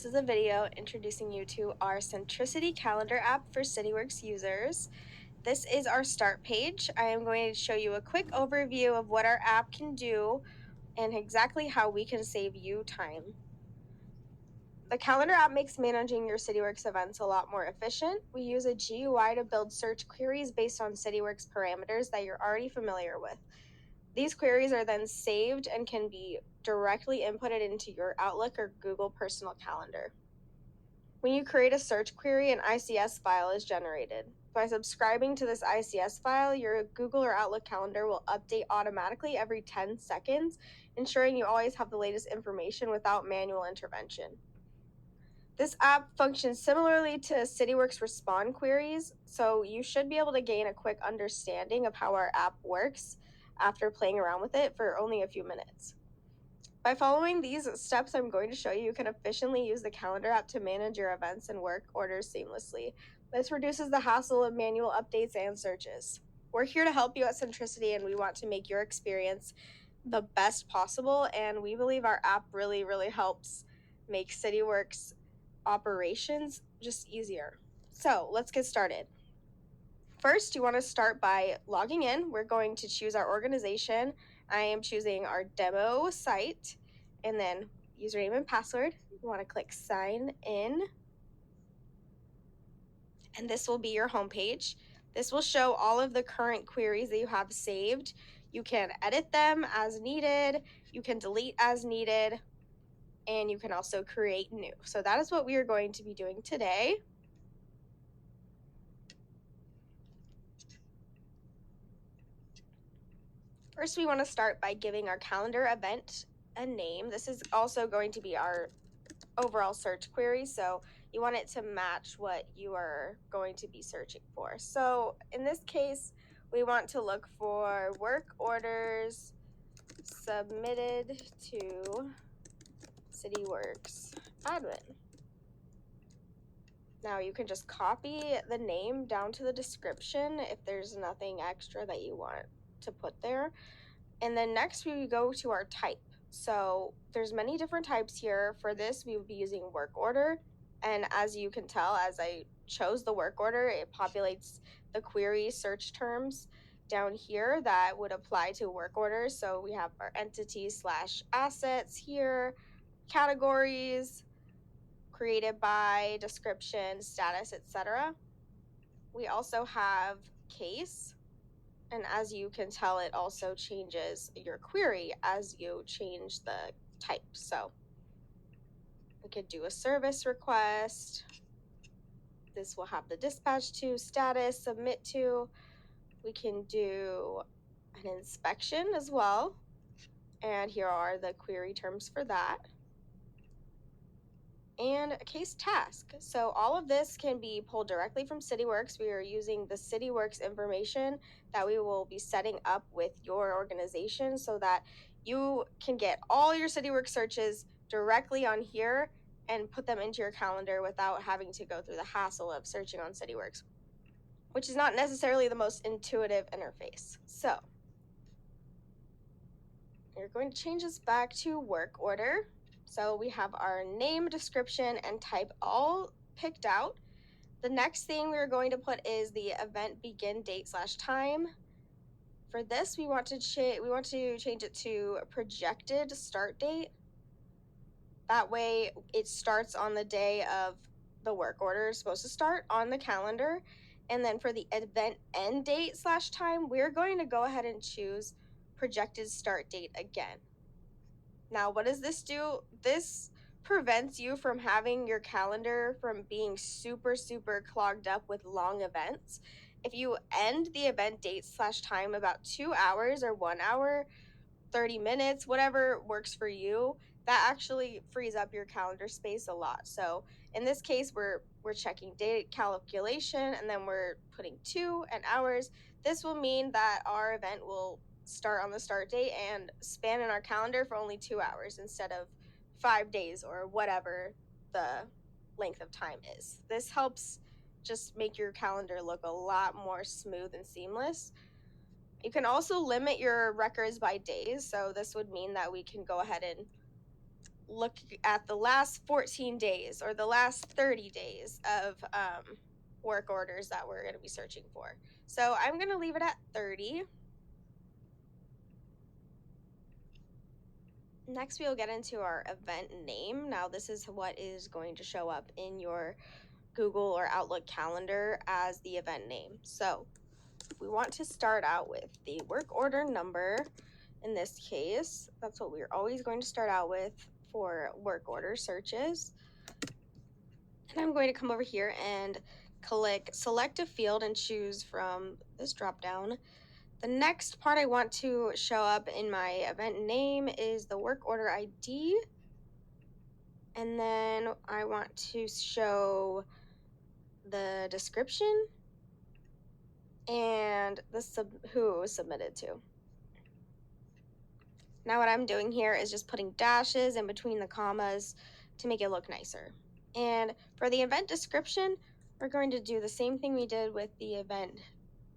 This is a video introducing you to our Centricity calendar app for CityWorks users. This is our start page. I am going to show you a quick overview of what our app can do and exactly how we can save you time. The calendar app makes managing your CityWorks events a lot more efficient. We use a GUI to build search queries based on CityWorks parameters that you're already familiar with. These queries are then saved and can be directly inputted into your Outlook or Google personal calendar. When you create a search query, an ICS file is generated. By subscribing to this ICS file, your Google or Outlook calendar will update automatically every 10 seconds, ensuring you always have the latest information without manual intervention. This app functions similarly to CityWorks Respond queries, so you should be able to gain a quick understanding of how our app works after playing around with it for only a few minutes. By following these steps I'm going to show you, you can efficiently use the calendar app to manage your events and work orders seamlessly. This reduces the hassle of manual updates and searches. We're here to help you at Centricity, and we want to make your experience the best possible, and we believe our app really helps make CityWorks operations just easier. So let's get started. First, you want to start by logging in. We're going to choose our organization. I am choosing our demo site, and then username and password. You want to click sign in, and this will be your homepage. This will show all of the current queries that you have saved. You can edit them as needed, you can delete as needed, and you can also create new. So that is what we are going to be doing today. First, we want to start by giving our calendar event a name. This is also going to be our overall search query, so you want it to match what you are going to be searching for. So in this case, we want to look for work orders submitted to CityWorks admin. Now you can just copy the name down to the description if there's nothing extra that you want to put there. And then next we go to our type. So there's many different types here. For this, we would be using work order. And as you can tell, as I chose the work order, it populates the query search terms down here that would apply to work orders. So we have our entity/assets here, categories, created by, description, status, etc. We also have case. And as you can tell, it also changes your query as you change the type. So we could do a service request. This will have the dispatch to, status, submit to. We can do an inspection as well. And here are the query terms for that. And a case task. So all of this can be pulled directly from CityWorks. We are using the CityWorks information that we will be setting up with your organization so that you can get all your CityWorks searches directly on here and put them into your calendar without having to go through the hassle of searching on CityWorks, which is not necessarily the most intuitive interface. So we're going to change this back to work order. So we have our name, description, and type all picked out. The next thing we're going to put is the event begin date/time. For this, we want to change it to projected start date. That way, it starts on the day of the work order is supposed to start on the calendar. And then for the event end date/time, we're going to go ahead and choose projected start date again. Now, what does this do? This prevents you from having your calendar from being super clogged up with long events. If you end the event date/time about 2 hours or 1 hour, 30 minutes, whatever works for you, that actually frees up your calendar space a lot. So in this case, we're checking date calculation, and then we're putting 2 and hours. This will mean that our event will start on the start date and span in our calendar for only 2 hours instead of 5 days or whatever the length of time is. This helps just make your calendar look a lot more smooth and seamless. You can also limit your records by days. So this would mean that we can go ahead and look at the last 14 days or the last 30 days of work orders that we're going to be searching for. So I'm going to leave it at 30. Next, we'll get into our event name. Now, this is what is going to show up in your Google or Outlook calendar as the event name. So we want to start out with the work order number. In this case, that's what we're always going to start out with for work order searches. And I'm going to come over here and click select a field and choose from this drop down. The next part I want to show up in my event name is the work order ID. And then I want to show the description and who it was submitted to. Now what I'm doing here is just putting dashes in between the commas to make it look nicer. And for the event description, we're going to do the same thing we did with the event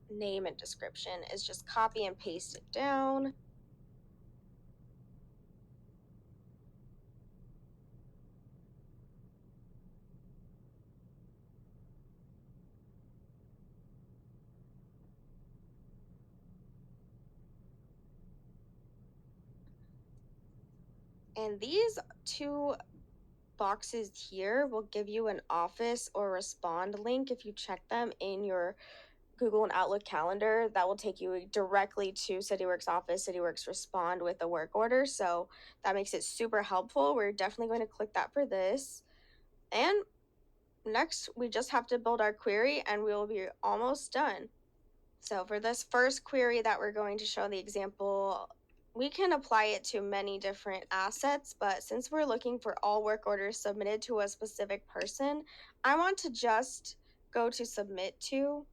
name and description, is just copy and paste it down. And these two boxes here will give you an office or respond link. If you check them in your Google and Outlook calendar, that will take you directly to CityWorks office, CityWorks respond with a work order. So that makes it super helpful. We're definitely going to click that for this. And next, we just have to build our query and we will be almost done. So for this first query that we're going to show the example, we can apply it to many different assets, but since we're looking for all work orders submitted to a specific person, I want to just go to submit to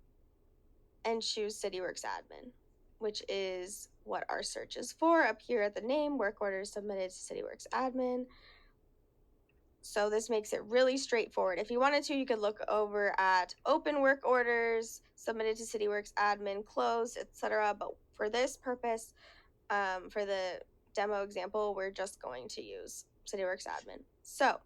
and choose CityWorks admin, which is what our search is for. Up here at the name, work orders submitted to CityWorks admin. So this makes it really straightforward. If you wanted to, you could look over at open work orders, submitted to CityWorks admin, closed, etc. But for this purpose, for the demo example, we're just going to use CityWorks admin. So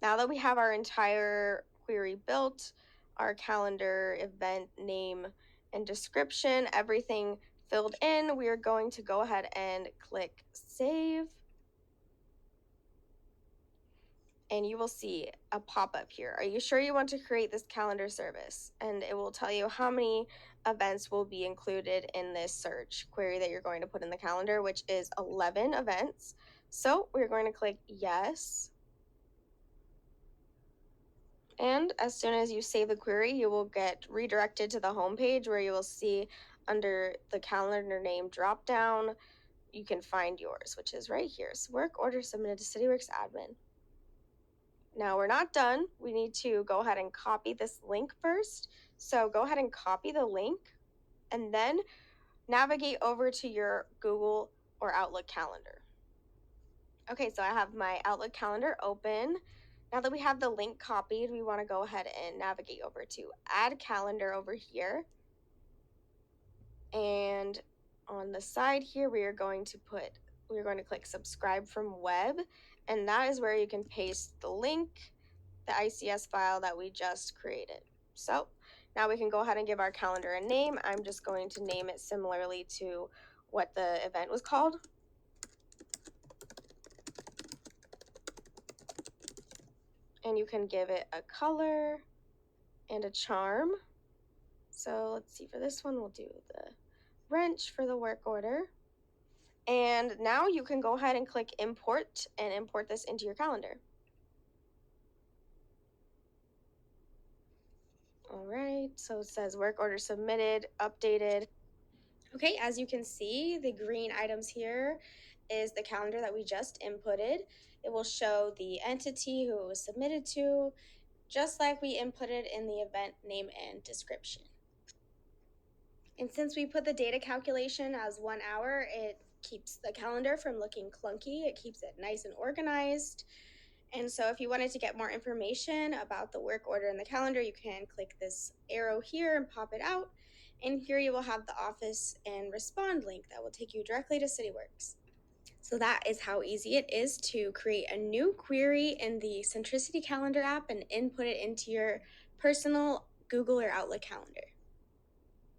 now that we have our entire query built, our calendar, event name, and description, everything filled in, we are going to go ahead and click save. And you will see a pop-up here. Are you sure you want to create this calendar service? And it will tell you how many events will be included in this search query that you're going to put in the calendar, which is 11 events. So we're going to click yes. And as soon as you save the query, you will get redirected to the home page where you will see under the calendar name drop down, you can find yours, which is right here. So work order submitted to CityWorks admin. Now we're not done. We need to go ahead and copy this link first. So go ahead and copy the link and then navigate over to your Google or Outlook calendar. Okay, so I have my Outlook calendar open. Now that we have the link copied, we want to go ahead and navigate over to add calendar over here. And on the side here, we're going to click subscribe from web, and that is where you can paste the link, the ICS file that we just created. So now we can go ahead and give our calendar a name. I'm just going to name it similarly to what the event was called. And you can give it a color and a charm. So let's see, for this one, we'll do the wrench for the work order. And now you can go ahead and click import and import this into your calendar. All right, so it says work order submitted, updated. Okay, as you can see, the green items here is the calendar that we just inputted. It will show the entity who it was submitted to, just like we inputted in the event name and description. And since we put the data calculation as 1 hour, it keeps the calendar from looking clunky. It keeps it nice and organized. And so if you wanted to get more information about the work order in the calendar, you can click this arrow here and pop it out. And here you will have the office and respond link that will take you directly to CityWorks. So that is how easy it is to create a new query in the Centricity Calendar app and input it into your personal Google or Outlook calendar.